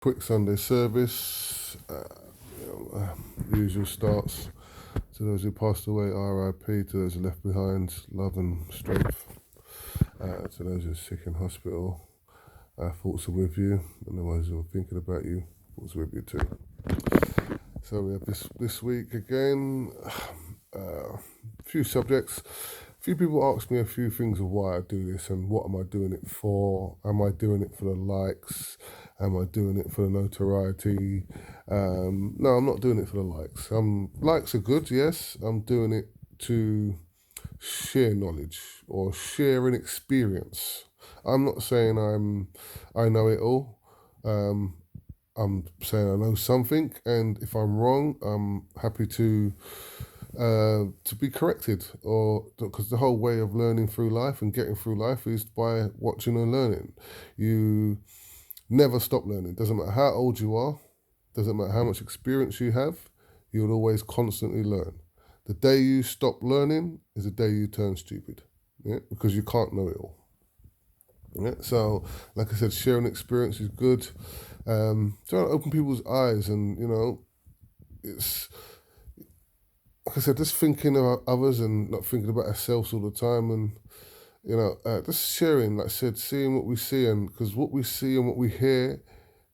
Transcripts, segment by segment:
Quick Sunday service, usual starts. To those who passed away, RIP. To those who left behind, love and strength. To those who are sick in hospital, thoughts are with you. And the ones who are thinking about you, thoughts are with you too. So we have this week again, a few subjects. A few people ask me a few things of why I do this and what am I doing it for? Am I doing it for the likes? Am I doing it for the notoriety? No, I'm not doing it for the likes. Likes are good, yes. I'm doing it to share knowledge or share an experience. I'm not saying I know it all. I'm saying I know something, and if I'm wrong, I'm happy to be corrected, or because the whole way of learning through life and getting through life is by watching and learning. You never stop learning. Doesn't matter how old you are, doesn't matter how much experience you have, you'll always constantly learn. The day you stop learning is the day you turn stupid, yeah, because you can't know it all. Yeah, so like I said, sharing experience is good. Trying to open people's eyes, and it's like I said, just thinking about others and not thinking about ourselves all the time, and just sharing. Like I said, seeing what we see, and because what we see and what we hear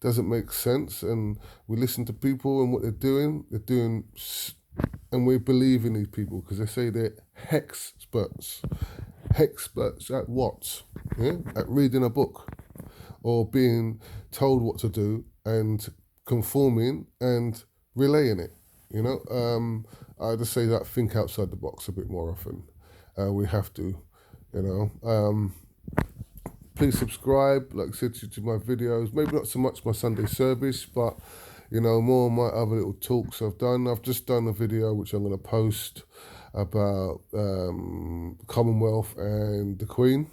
doesn't make sense, and we listen to people and what they're doing, and we believe in these people because they say they're hexperts. Hexperts at what? Yeah, at reading a book or being told what to do and conforming and relaying it. I just say that think outside the box a bit more often. We have to, you know. Please subscribe, like I said, to my videos. Maybe not so much my Sunday service, but more of my other little talks I've done. I've just done a video which I'm going to post about Commonwealth and the Queen.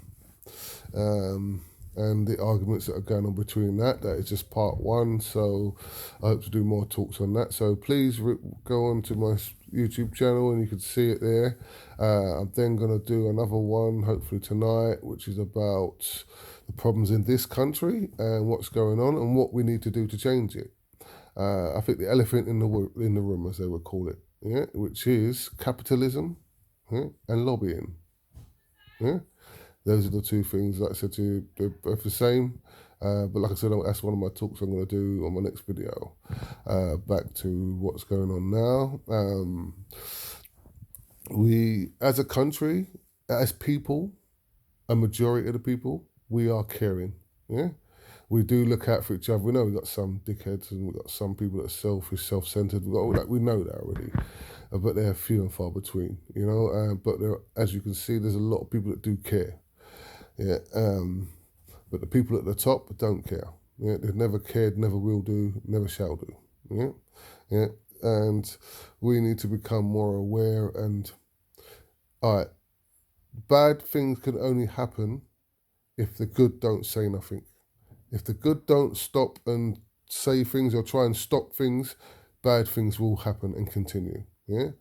And the arguments that are going on between that. That is just part one, so I hope to do more talks on that. So please go on to my YouTube channel and you can see it there. I'm then going to do another one, hopefully tonight, which is about the problems in this country and what's going on and what we need to do to change it. I think the elephant in the room, as they would call it, yeah, which is capitalism, yeah, and lobbying. Yeah. Those are the two things. Like I said to you, they're both the same. But like I said, that's one of my talks I'm going to do on my next video. Back to what's going on now. We, as a country, as people, a majority of the people, we are caring. Yeah, we do look out for each other. We know we've got some dickheads and we've got some people that are selfish, self-centered. We've got all that. We know that already. But they're few and far between, but as you can see, there's a lot of people that do care. Yeah, but the people at the top don't care. Yeah, they've never cared, never will do, never shall do. Yeah, yeah, and we need to become more aware. And all right, bad things can only happen if the good don't say nothing. If the good don't stop and say things or try and stop things, bad things will happen and continue. Yeah,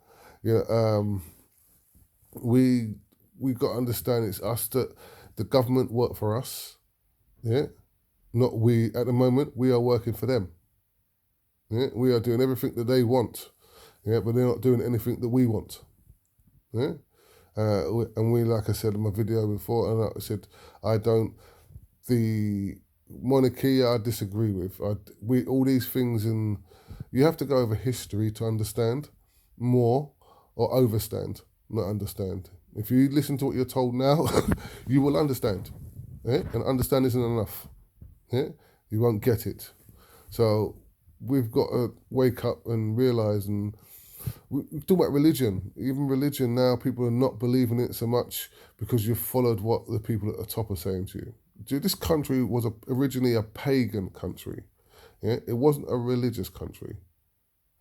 yeah. We got to understand it's us that the government work for us, yeah. Not we at the moment. We are working for them. Yeah, we are doing everything that they want, yeah, but they're not doing anything that we want. Yeah, and we, like I said in my video before, and I said I don't. The monarchy I disagree with. We all these things, and you have to go over history to understand more, or overstand, not understand. If you listen to what you're told now, you will understand. Yeah? And understand isn't enough. Yeah? You won't get it. So we've got to wake up and realise, and we talk about religion. Even religion now, people are not believing it so much because you've followed what the people at the top are saying to you. This country was originally a pagan country. Yeah? It wasn't a religious country.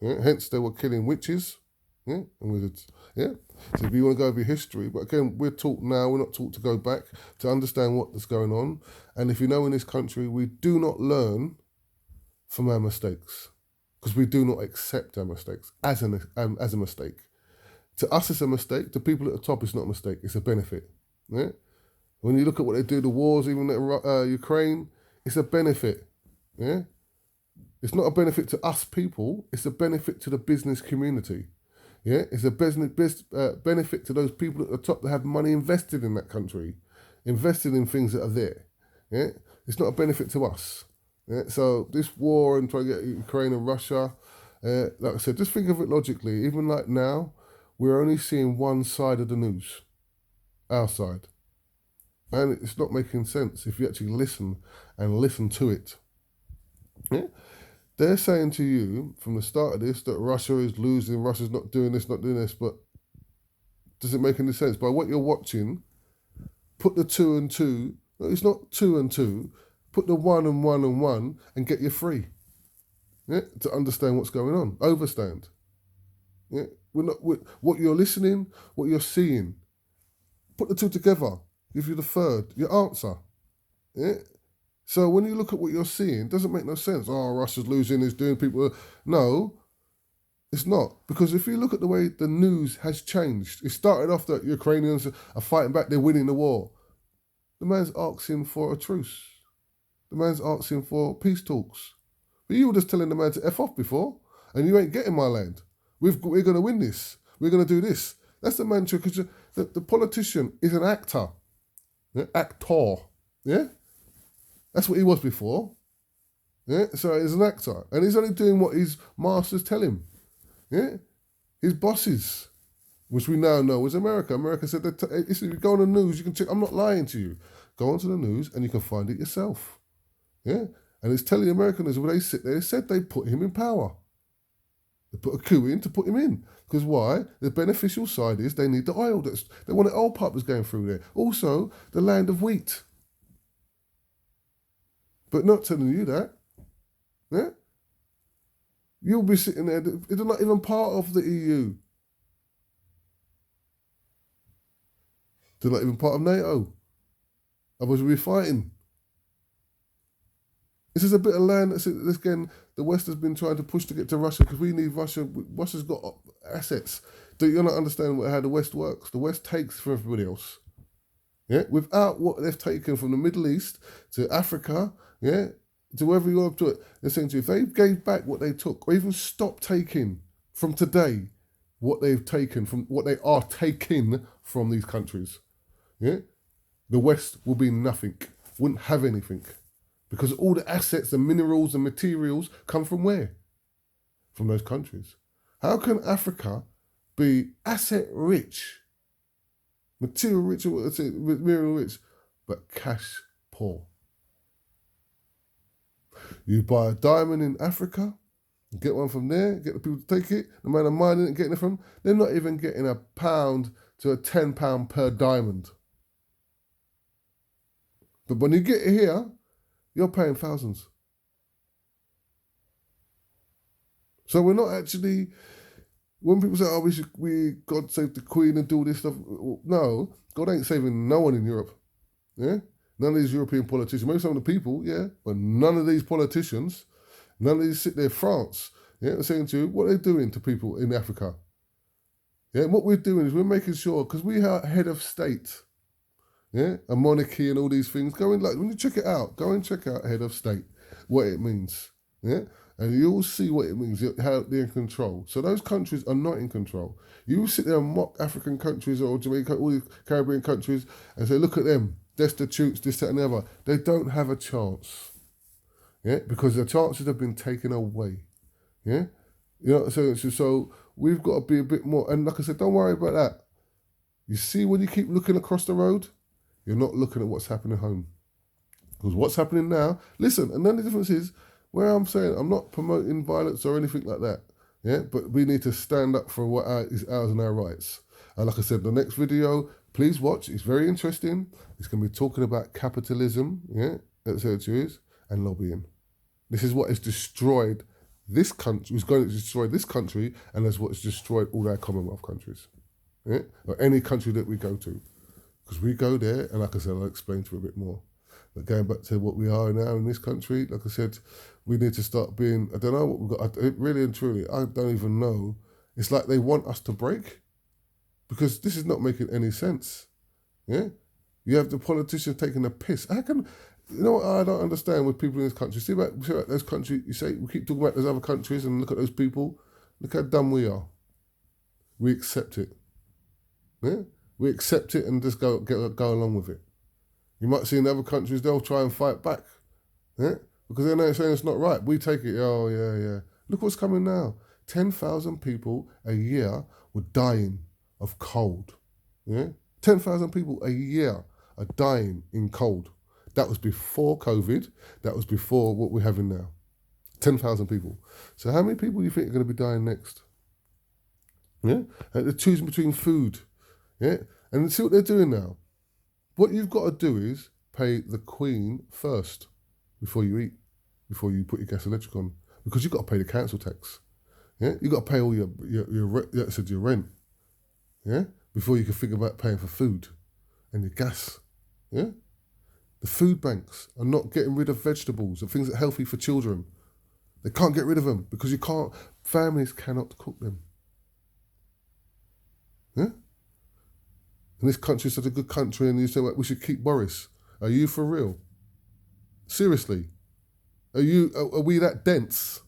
Yeah? Hence, they were killing witches, yeah, and wizards. Yeah. So if you want to go over history, but again, we're taught now. We're not taught to go back to understand what is going on. And if you know, in this country, we do not learn from our mistakes because we do not accept our mistakes as a mistake. To us, it's a mistake. To people at the top, it's not a mistake. It's a benefit. Yeah. When you look at what they do, the wars, even at Ukraine, it's a benefit. Yeah. It's not a benefit to us people. It's a benefit to the business community. Yeah, it's a benefit to those people at the top that have money invested in that country, invested in things that are there. Yeah, it's not a benefit to us. Yeah, so this war and trying to get Ukraine and Russia, like I said, just think of it logically. Even like now, we're only seeing one side of the news, our side, and it's not making sense if you actually listen and listen to it. Yeah? They're saying to you from the start of this that Russia is losing, Russia's not doing this, not doing this, but does it make any sense? By what you're watching, put the two and two, no, it's not two and two, put the one and one and one and get you free. Yeah, to understand what's going on. Overstand. Yeah, what you're listening, what you're seeing. Put the two together. Give you the third, your answer. Yeah. So when you look at what you're seeing, it doesn't make no sense. Oh, Russia's losing, it's doing people. No, it's not. Because if you look at the way the news has changed, it started off that Ukrainians are fighting back, they're winning the war. The man's asking for a truce. The man's asking for peace talks. But you were just telling the man to F off before, and you ain't getting my land. We're going to win this. We're going to do this. That's the mantra, because the politician is an actor. Yeah? Actor. Yeah? That's what he was before. Yeah? So he's an actor. And he's only doing what his masters tell him. Yeah? His bosses, which we now know is America. America said, if you go on the news, you can check. I'm not lying to you. Go onto the news and you can find it yourself. Yeah? And it's telling Americans when they sit there, they said they put him in power. They put a coup in to put him in. Because why? The beneficial side is they need the oil. They want the oil pipelines going through there. Also, the land of wheat. But not telling you that. Yeah? You'll be sitting there, they're not even part of the EU. They're not even part of NATO. Otherwise we'll be fighting. This is a bit of land that's again the West has been trying to push to get to Russia because we need Russia. Russia's got assets. Do you not understand how the West works? The West takes from everybody else. Yeah, without what they've taken from the Middle East to Africa, yeah, to wherever you go to it, they're saying to you, if they gave back what they took, or even stopped taking from today what they've taken from what they are taking from these countries, yeah, the West will be nothing, wouldn't have anything. Because all the assets and minerals and materials come from where? From those countries. How can Africa be asset rich, material rich, mineral rich, but cash poor? You buy a diamond in Africa, get one from there, get the people to take it, the man of mining it, getting it from, they're not even getting £1 to £10 per diamond. But when you get it here, you're paying thousands. So we're not actually, when people say, oh, God save the Queen and do all this stuff. No, God ain't saving no one in Europe. Yeah? None of these European politicians, maybe some of the people, yeah, but none of these politicians, none of these sit there, France, yeah, they're saying to you, what are they doing to people in Africa? Yeah, and what we're doing is we're making sure, because we are head of state, yeah, a monarchy and all these things. Go in, like when you check it out, go and check out head of state, what it means, yeah, and you'll see what it means, how they're in control. So those countries are not in control. You sit there and mock African countries or Jamaica, all these Caribbean countries, and say, look at them, destitutes, this, that, and the other. They don't have a chance, yeah, because the chances have been taken away, yeah. You know, so we've got to be a bit more. And like I said, don't worry about that. You see, when you keep looking across the road, you're not looking at what's happening home. Because what's happening now, listen, and then the difference is, where I'm saying, I'm not promoting violence or anything like that, yeah, but we need to stand up for what is ours and our rights. And like I said, the next video, please watch, it's very interesting. It's going to be talking about capitalism, yeah, etc. and lobbying. This is what has destroyed this country, is going to destroy this country, and that's what's destroyed all our Commonwealth countries, yeah, or any country that we go to. Because we go there, and like I said, I'll explain to you a bit more. But going back to what we are now in this country, like I said, we need to start being, I don't know what we've got, really and truly, I don't even know. It's like they want us to break, because this is not making any sense. Yeah? You have the politicians taking a piss. How can, You know what I don't understand with people in this country? See about those countries, you say, we keep talking about those other countries and look at those people. Look how dumb we are. We accept it. Yeah? We accept it and just go along with it. You might see in other countries, they'll try and fight back. Yeah? Because they're not saying it's not right. We take it, oh, yeah, yeah. Look what's coming now. 10,000 people a year were dying of cold. Yeah? 10,000 people a year are dying in cold. That was before COVID. That was before what we're having now. 10,000 people. So how many people do you think are going to be dying next? Yeah? And they're choosing between food. Yeah? And see what they're doing now. What you've got to do is pay the Queen first before you eat, before you put your gas and electric on, because you've got to pay the council tax. Yeah, you've got to pay all your rent. Yeah, before you can think about paying for food and your gas. Yeah, the food banks are not getting rid of vegetables and things that are healthy for children. They can't get rid of them because families cannot cook them. Yeah. And this country is such a good country, and you say, well, we should keep Boris. Are you for real? Seriously? Are we that dense?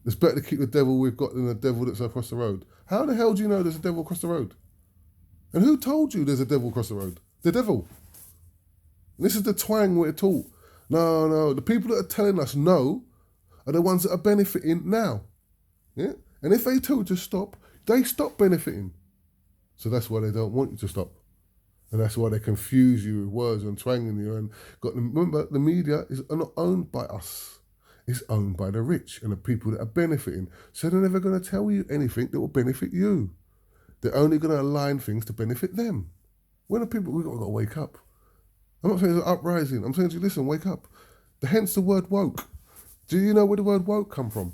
It's better to keep the devil we've got than the devil that's across the road. How the hell do you know there's a devil across the road? And who told you there's a devil across the road? The devil. And this is the twang we're taught. No, the people that are telling us no are the ones that are benefiting now. Yeah? And if they told you to stop, they stop benefiting. So that's why they don't want you to stop. And that's why they confuse you with words and twanging you. And remember, the media is not owned by us. It's owned by the rich and the people that are benefiting. So they're never going to tell you anything that will benefit you. They're only going to align things to benefit them. When are people, we've got to wake up. I'm not saying it's an uprising. I'm saying to you, listen, wake up. Hence the word woke. Do you know where the word woke come from?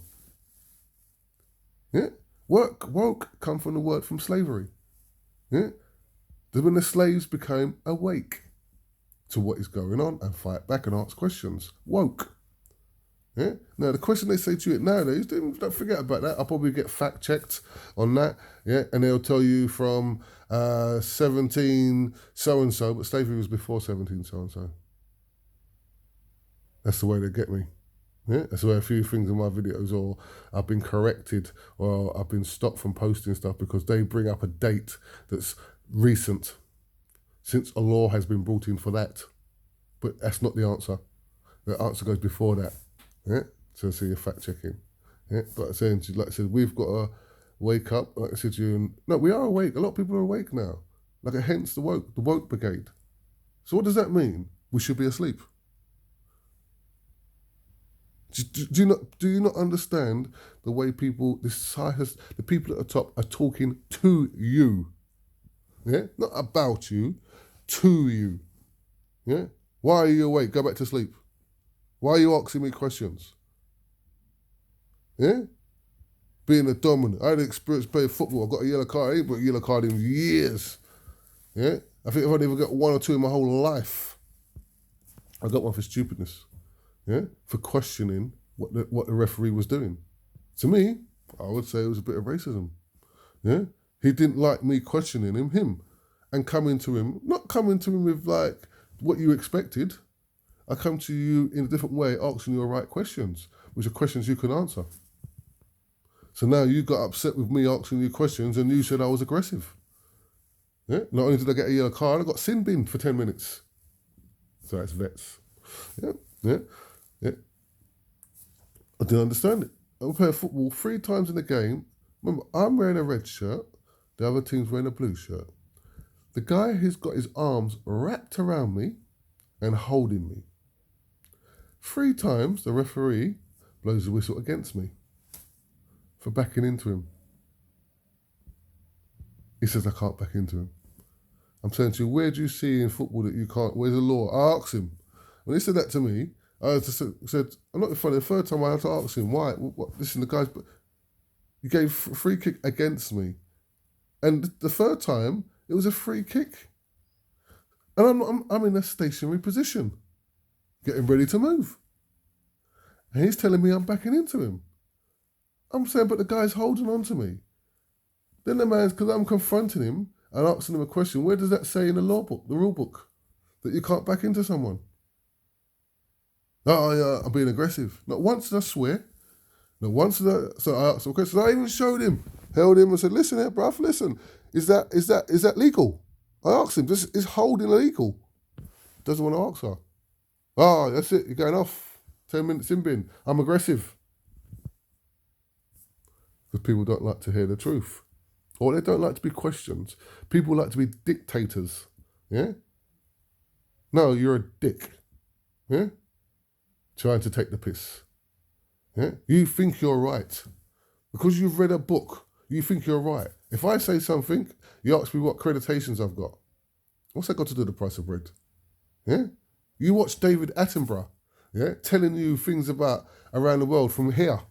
Yeah? Woke come from the word from slavery. Yeah? When the slaves became awake to what is going on and fight back and ask questions. Woke. Yeah? Now, the question they say to you nowadays, don't forget about that. I'll probably get fact checked on that. Yeah? And they'll tell you from 17 so-and-so, but slavery was before 17 so-and-so. That's the way they get me. Yeah? That's why a few things in my videos, or I've been corrected, or I've been stopped from posting stuff because they bring up a date that's recent, since a law has been brought in for that. But that's not the answer. The answer goes before that. Yeah? So you're fact checking. Yeah? But like I said, we've got to wake up. Like I said to you, no, we are awake. A lot of people are awake now. Hence the woke brigade. So what does that mean? We should be asleep. Do you not understand the way the people at the top are talking to you? Yeah, not about you, to you. Yeah, why are you awake? Go back to sleep. Why are you asking me questions? Yeah, being a dominant. I had experience playing football. I got a yellow card. I ain't got a yellow card in years. Yeah, I think I've only ever got one or two in my whole life. I got one for stupidness. Yeah, for questioning what the referee was doing. To me, I would say it was a bit of racism. Yeah, he didn't like me questioning him, and not coming to him with like what you expected. I come to you in a different way, asking you the right questions, which are questions you can answer. So now you got upset with me asking you questions, and you said I was aggressive. Yeah, not only did I get a yellow card, I got sin binned for 10 minutes. So that's vets. Yeah. I didn't understand it. I play football 3 times in the game. Remember, I'm wearing a red shirt. The other team's wearing a blue shirt. The guy who's got his arms wrapped around me and holding me. 3 times the referee blows the whistle against me for backing into him. He says I can't back into him. I'm saying to you, where do you see in football that you can't? Where's the law? I asked him. When he said that to me, I just said, I'm not funny. The third time I had to ask him, why? Listen, the guys, you gave a free kick against me. And the third time, it was a free kick. And I'm in a stationary position, getting ready to move. And he's telling me I'm backing into him. I'm saying, but the guy's holding on to me. Then the man's, because I'm confronting him and asking him a question, where does that say in the law book, the rule book? that you can't back into someone. Oh, yeah, I'm being aggressive. Not once did I swear. Not once did I. So I asked him questions. I even showed him, held him, and said, "Listen, here, bruv, listen. Is that legal?" I asked him, "Is holding illegal?" Doesn't want to answer. Oh, that's it. You're going off. 10 minutes in bin. I'm aggressive. Because people don't like to hear the truth. Or they don't like to be questioned. People like to be dictators. Yeah? No, you're a dick. Yeah? Trying to take the piss. Yeah? You think you're right. Because you've read a book, you think you're right. If I say something, you ask me what accreditations I've got. What's that got to do with the price of bread? Yeah? You watch David Attenborough, yeah, telling you things about around the world from here.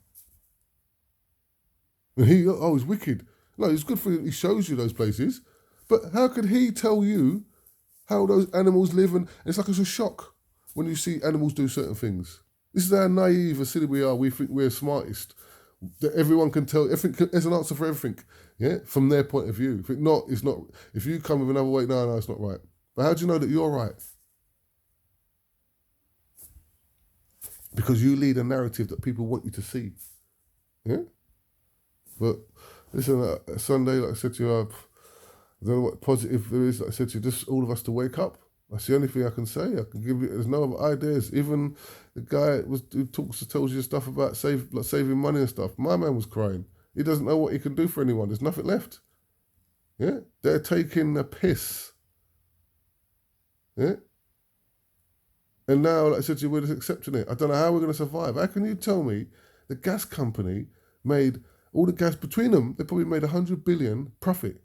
And he's wicked. No, it's good for you. He shows you those places. But how could he tell you how those animals live? And it's like it's a shock when you see animals do certain things. This is how naive and silly we are. We think we're smartest. That everyone can tell. There's an answer for everything. Yeah, from their point of view. If not, it's not. If you come with another way, no, it's not right. But how do you know that you're right? Because you lead a narrative that people want you to see. Yeah. But listen, Sunday, like I said to you, I don't know what positive there is. Like I said to you, just all of us to wake up. That's the only thing I can say. I can give you. There's no other ideas. Even the guy who tells you stuff about saving money and stuff. My man was crying. He doesn't know what he can do for anyone. There's nothing left. Yeah, they're taking the piss. Yeah, and now, like I said to you, we're just accepting it. I don't know how we're going to survive. How can you tell me the gas company made all the gas between them? They probably made 100 billion profit.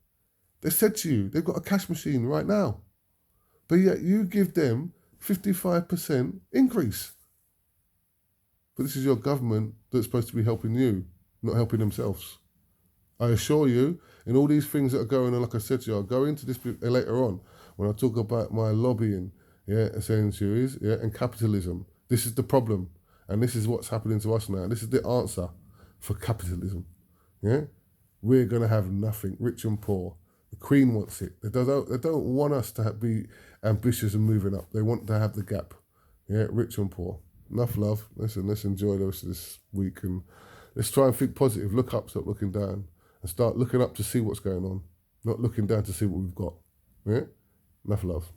They said to you they've got a cash machine right now. But yet you give them 55% increase. But this is your government that's supposed to be helping you, not helping themselves. I assure you, in all these things that are going on, like I said to you, I'll go into this later on when I talk about my lobbying, essentially, and capitalism. This is the problem. And this is what's happening to us now. This is the answer for capitalism. Yeah? We're going to have nothing, rich and poor. The Queen wants it. They don't want us to be ambitious and moving up. They want to have the gap. Yeah, rich and poor. Enough love. Listen, let's enjoy the rest of this week and let's try and think positive. Look up, stop looking down. And start looking up to see what's going on. Not looking down to see what we've got. Yeah? Enough love.